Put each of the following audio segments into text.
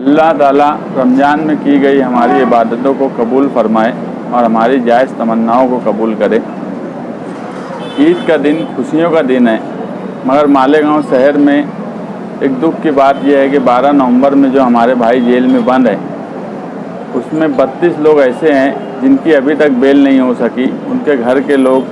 अल्लाह ताला रमज़ान में की गई हमारी इबादतों को कबूल फरमाए और हमारी जायज़ तमन्नाओं को कबूल करे। ईद का दिन खुशियों का दिन है, मगर मालेगांव शहर में एक दुख की बात यह है कि 12 नवंबर में जो हमारे भाई जेल में बंद है, उसमें 32 लोग ऐसे हैं जिनकी अभी तक बेल नहीं हो सकी। उनके घर के लोग,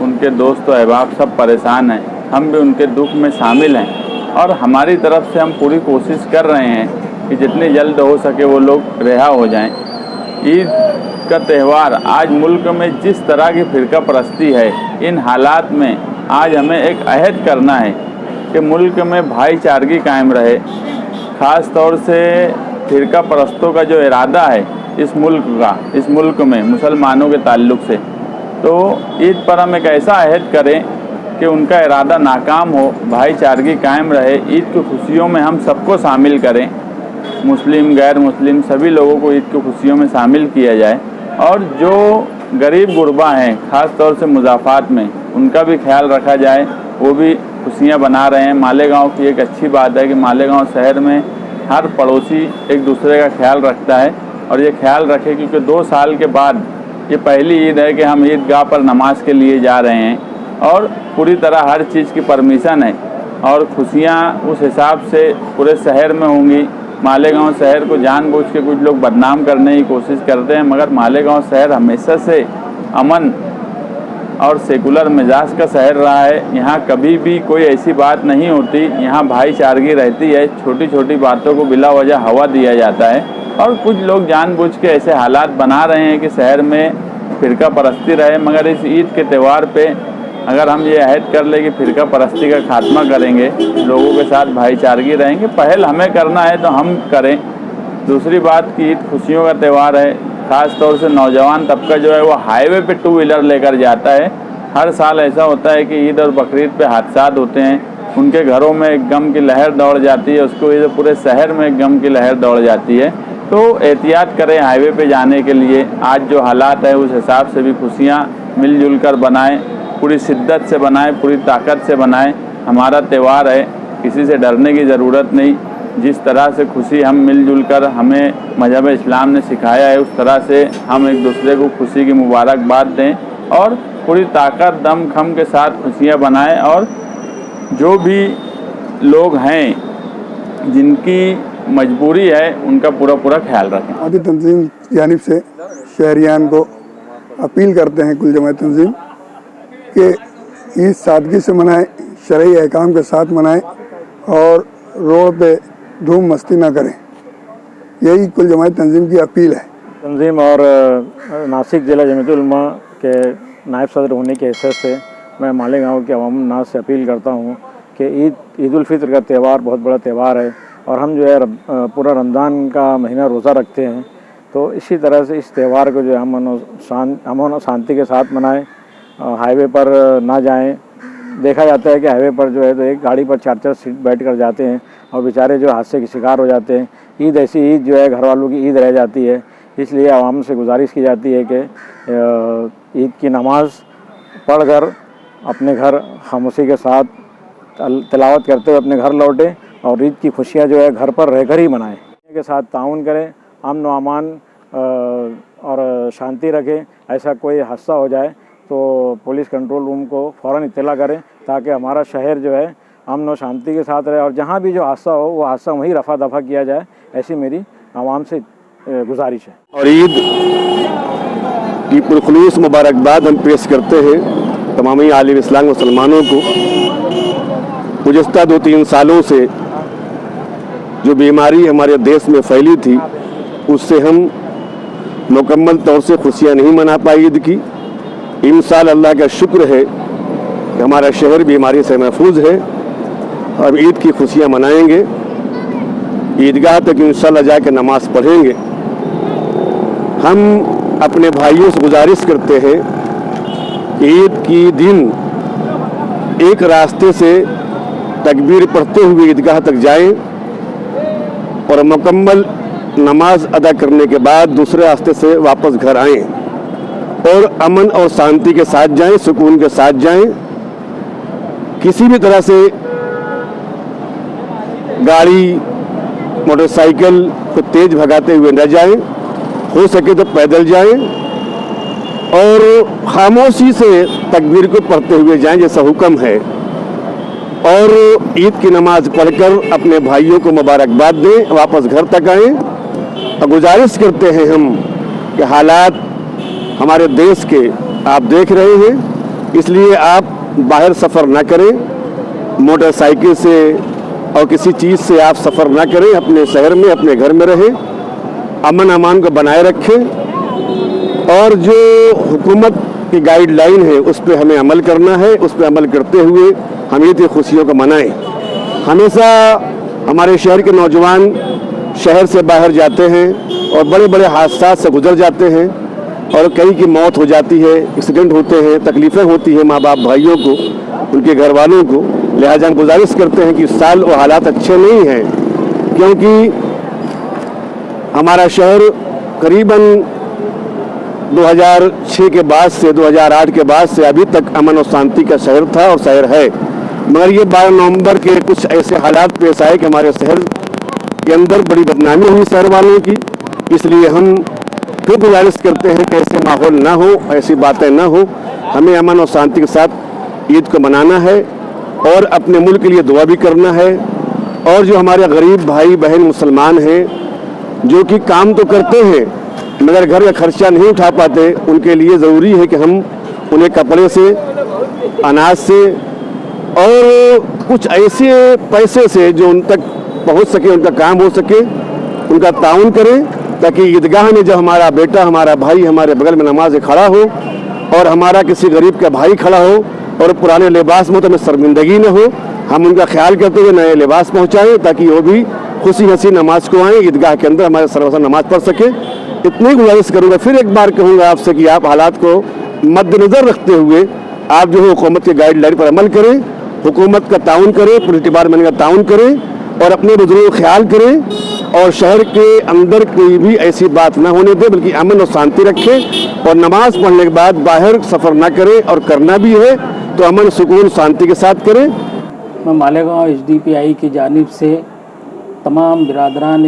उनके दोस्त व अहबाब सब परेशान हैं। हम भी उनके दुख में शामिल हैं और हमारी तरफ से हम पूरी कोशिश कर रहे हैं कि जितनी जल्द हो सके वो लोग रिहा हो जाएं। ईद का त्यौहार आज मुल्क में जिस तरह की फ़िरका परस्ती है, इन हालात में आज हमें एक अहद करना है कि मुल्क में भाईचारगी कायम रहे। ख़ास तौर से फ़िरका परस्तों का जो इरादा है इस मुल्क में मुसलमानों के ताल्लुक़ से, तो ईद पर हम एक ऐसा अहद करें कि उनका इरादा नाकाम हो, भाईचारगी कायम रहे। ईद की खुशियों में हम सबको शामिल करें, मुस्लिम गैर मुस्लिम सभी लोगों को ईद की खुशियों में शामिल किया जाए। और जो गरीब गुरबा हैं, ख़ास तौर से मुज़ाफ़ात में, उनका भी ख्याल रखा जाए, वो भी खुशियाँ बना रहे हैं। मालेगांव की एक अच्छी बात है कि मालेगांव शहर में हर पड़ोसी एक दूसरे का ख्याल रखता है और ये ख्याल रखे, क्योंकि 2 साल के बाद ये पहली ईद है कि हम ईदगाह पर नमाज के लिए जा रहे हैं और पूरी तरह हर चीज़ की परमिशन है और खुशियाँ उस हिसाब से पूरे शहर में होंगी। मालेगांव शहर को जानबूझ के कुछ लोग बदनाम करने की कोशिश करते हैं, मगर मालेगांव शहर हमेशा से अमन और सेकुलर मिजाज का शहर रहा है। यहाँ कभी भी कोई ऐसी बात नहीं होती, यहाँ भाईचारगी रहती है। छोटी छोटी बातों को बिला वजह हवा दिया जाता है और कुछ लोग जानबूझ के ऐसे हालात बना रहे हैं कि शहर में फ़िरका परस्ती रहे। मगर इस ईद के त्यौहार पे अगर हम ये अहद कर ले कि फ़िरका परस्ती का खात्मा करेंगे, लोगों के साथ भाईचारगी रहेंगे, पहल हमें करना है तो हम करें। दूसरी बात कि ईद खुशियों का त्यौहार है। ख़ास तौर से नौजवान तबका जो है वो हाईवे पे 2 व्हीलर लेकर जाता है। हर साल ऐसा होता है कि ईद और बकरीद पे हादसात होते हैं, उनके घरों में एक गम की लहर दौड़ जाती है, उसको वजह पूरे शहर में एक गम की लहर दौड़ जाती है। तो एहतियात करें हाईवे पे जाने के लिए। आज जो हालात है उस हिसाब से भी खुशियाँ मिलजुल कर बनाएँ, पूरी शिद्दत से बनाएं, पूरी ताकत से बनाएं। हमारा त्यौहार है, किसी से डरने की ज़रूरत नहीं। जिस तरह से खुशी हम मिलजुल कर हमें मज़हब इस्लाम ने सिखाया है, उस तरह से हम एक दूसरे को खुशी की मुबारकबाद दें और पूरी ताकत दम खम के साथ खुशियाँ बनाएं। और जो भी लोग हैं जिनकी मजबूरी है उनका पूरा ख्याल रखें। आदि तंजीम की जानिब से शहरियान को अपील करते हैं कुल जमात तंजीम कि ईद सादगी से मनाएं, शरई अहकाम के साथ मनाएं और रोड पे धूम मस्ती ना करें। यही कुल जमात तंजीम की अपील है। तंजीम और नासिक ज़िला जमीयत उलमा के नायब सदर होने की हैसियत से मैं मालेगांव के अवाम नास से अपील करता हूँ कि ईद उल फितर का त्यौहार बहुत बड़ा त्यौहार है और हम जो है पूरा रमज़ान का महीना रोज़ा रखते हैं। तो इसी तरह से इस त्यौहार को जो है अमन और शांति के साथ मनाएं, हाईवे पर ना जाएं। देखा जाता है कि हाईवे पर जो है तो एक गाड़ी पर 4-4 सीट बैठ कर जाते हैं और बेचारे जो हादसे के शिकार हो जाते हैं। ईद ऐसी ईद जो है घर वालों की ईद रह जाती है। इसलिए आवाम से गुजारिश की जाती है कि ईद की नमाज पढ़कर अपने घर खामोशी के साथ तिलावत करते हुए अपने घर लौटें और ईद की खुशियाँ जो है घर पर रहकर ही मनाएं। के साथ ताउन करें, अमन व अमान और शांति रखें। ऐसा कोई हादसा हो जाए तो पुलिस कंट्रोल रूम को फ़ौरन इत्तला करें ताकि हमारा शहर जो है अमन और शांति के साथ रहे और जहाँ भी जो हादसा हो वो हादसा वहीं रफ़ा दफ़ा किया जाए, ऐसी मेरी आवाम से गुजारिश है। और ईद की पुरखलूस मुबारकबाद हम पेश करते हैं तमामी आलिम इस्लाम मुसलमानों को। गुज़श्ता 2-3 सालों से जो बीमारी हमारे देश में फैली थी उससे हम मुकम्मल तौर से खुशियाँ नहीं मना पाए ईद की। इंशाअल्लाह अल्लाह का शुक्र है कि हमारा शहर बीमारी से महफूज है। अब ईद की खुशियाँ मनाएंगे, ईदगाह तक इंशाअल्लाह जाकर नमाज पढ़ेंगे। हम अपने भाइयों से गुजारिश करते हैं कि ईद की दिन एक रास्ते से तकबीर पढ़ते हुए ईदगाह तक जाएं और मुकम्मल नमाज अदा करने के बाद दूसरे रास्ते से वापस घर आएं और अमन और शांति के साथ जाएं, सुकून के साथ जाएं। किसी भी तरह से गाड़ी, मोटरसाइकिल को तेज भगाते हुए न जाएं, हो सके तो पैदल जाएं और खामोशी से तकबीर को पढ़ते हुए जाएं जैसा हुक्म है, और ईद की नमाज पढ़कर अपने भाइयों को मुबारकबाद दें, वापस घर तक आएं। और गुजारिश करते हैं हम कि हालात हमारे देश के आप देख रहे हैं, इसलिए आप बाहर सफ़र ना करें, मोटरसाइकिल से और किसी चीज़ से आप सफ़र ना करें, अपने शहर में अपने घर में रहें, अमन अमान को बनाए रखें और जो हुकूमत की गाइडलाइन है उस पर हमें अमल करना है। उस पर अमल करते हुए हम ईद की खुशियों को मनाएं। हमेशा हमारे शहर के नौजवान शहर से बाहर जाते हैं और बड़े बड़े हादसा से गुजर जाते हैं और कई की मौत हो जाती है, एक्सीडेंट होते हैं, तकलीफ़ें होती हैं माँ बाप भाइयों को, उनके घर वालों को। लिहाजा हम गुजारिश करते हैं कि इस साल वो हालात अच्छे नहीं हैं, क्योंकि हमारा शहर करीबन 2006 के बाद से 2008 के बाद से अभी तक अमन और शांति का शहर था और शहर है, मगर ये 12 नवंबर के कुछ ऐसे हालात पेश आए कि हमारे शहर के अंदर बड़ी बदनामी हुई शहर वालों की। इसलिए हम फिर गुजारिश करते हैं कि ऐसे माहौल ना हो, ऐसी बातें ना हो, हमें अमन और शांति के साथ ईद को मनाना है और अपने मुल्क के लिए दुआ भी करना है। और जो हमारे गरीब भाई बहन मुसलमान हैं जो कि काम तो करते हैं मगर घर का खर्चा नहीं उठा पाते, उनके लिए ज़रूरी है कि हम उन्हें कपड़े से, अनाज से और कुछ ऐसे पैसे से जो उन तक पहुंच सके, उनका काम हो सके, उनका ताउन करें, ताकि ईदगाह में जब हमारा बेटा, हमारा भाई हमारे बगल में नमाज खड़ा हो और हमारा किसी गरीब का भाई खड़ा हो और पुराने लिबास में तो हमें शर्मिंदगी न हो, हम उनका ख्याल करते हुए नए लिबास पहुँचाएँ ताकि वो भी खुशी हंसी नमाज को आएँ, ईदगाह के अंदर हमारे सरवसा नमाज पढ़ सके। इतनी गुजारिश करूँगा। फिर एक बार कहूँगा आपसे कि आप हालात को मद्देनज़र रखते हुए आप जो है हुकूमत के गाइडलाइन पर अमल करें, हुकूमत का ताउन करें, पुलिस डिपार्टमेंट का ताउन करें और अपने बुजुर्गों का ख्याल करें और शहर के अंदर कोई भी ऐसी बात ना होने दे, बल्कि अमन और शांति रखें और नमाज पढ़ने के बाद बाहर सफ़र ना करें और करना भी है तो अमन सुकून शांति के साथ करें। मैं मालेगांव HDPI की जानिब से तमाम बिरादरान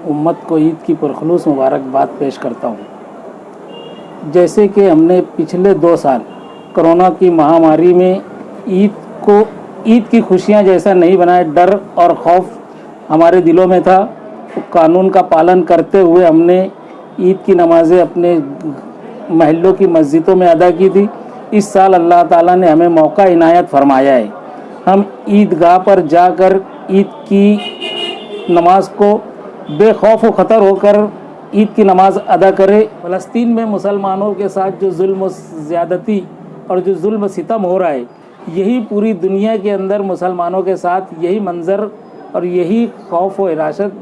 उम्मत को ईद की पुरखलूस मुबारकबाद पेश करता हूँ। जैसे कि हमने पिछले 2 साल कोरोना की महामारी में ईद की खुशियाँ जैसा नहीं बनाए, डर और खौफ हमारे दिलों में था। तो कानून का पालन करते हुए हमने ईद की नमाज़ें अपने महल्लों की मस्जिदों में अदा की थी। इस साल अल्लाह ताला ने हमें मौका इनायत फरमाया है, हम ईदगाह पर जाकर ईद की नमाज को बेखौफ व ख़तर होकर ईद की नमाज अदा करें। फ़लस्तीन में मुसलमानों के साथ जो जुल्म ज़्यादती और जो जुल्म सितम हो रहा है, यही पूरी दुनिया के अंदर मुसलमानों के साथ यही मंज़र और यही खौफ व हिरासत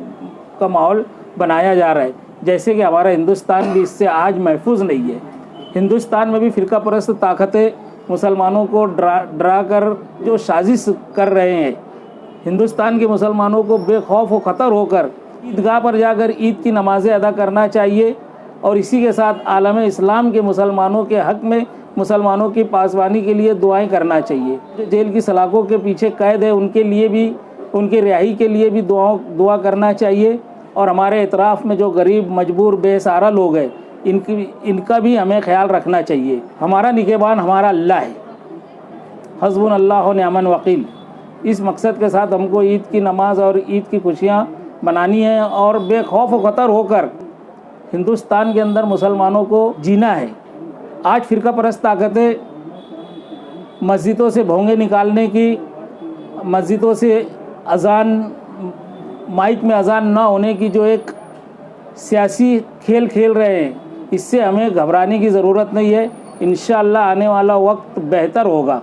का माहौल बनाया जा रहा है। जैसे कि हमारा हिंदुस्तान भी इससे आज महफूज नहीं है। हिंदुस्तान में भी फ़िरका परस्त ताकतें मुसलमानों को डरा कर जो साजिश कर रहे हैं। हिंदुस्तान के मुसलमानों को बेखौफ व ख़तर होकर ईदगाह पर जाकर ईद की नमाज़ें अदा करना चाहिए और इसी के साथ आलम इस्लाम के मुसलमानों के हक़ में मुसलमानों की पासबानी के लिए दुआएं करना चाहिए। जो जेल की सलाखों के पीछे कैद है उनके लिए भी, उनकी रिहाई के लिए भी दुआ करना चाहिए और हमारे इतराफ़ में जो गरीब मजबूर बेसहारा लोग हैं इनका भी हमें ख्याल रखना चाहिए। हमारा निगहबान हमारा अल्लाह है, हस्बुनल्लाह व निअमल वकील। इस मकसद के साथ हमको ईद की नमाज और ईद की खुशियाँ मनानी है और बेखौफ व ख़तर होकर हिंदुस्तान के अंदर मुसलमानों को जीना है। आज फ़िरका परस्त ताकतें मस्जिदों से भोंगे निकालने की, मस्जिदों से अज़ान, माइक में अज़ान ना होने की जो एक सियासी खेल खेल रहे हैं, इससे हमें घबराने की ज़रूरत नहीं है। इंशाअल्लाह आने वाला वक्त बेहतर होगा।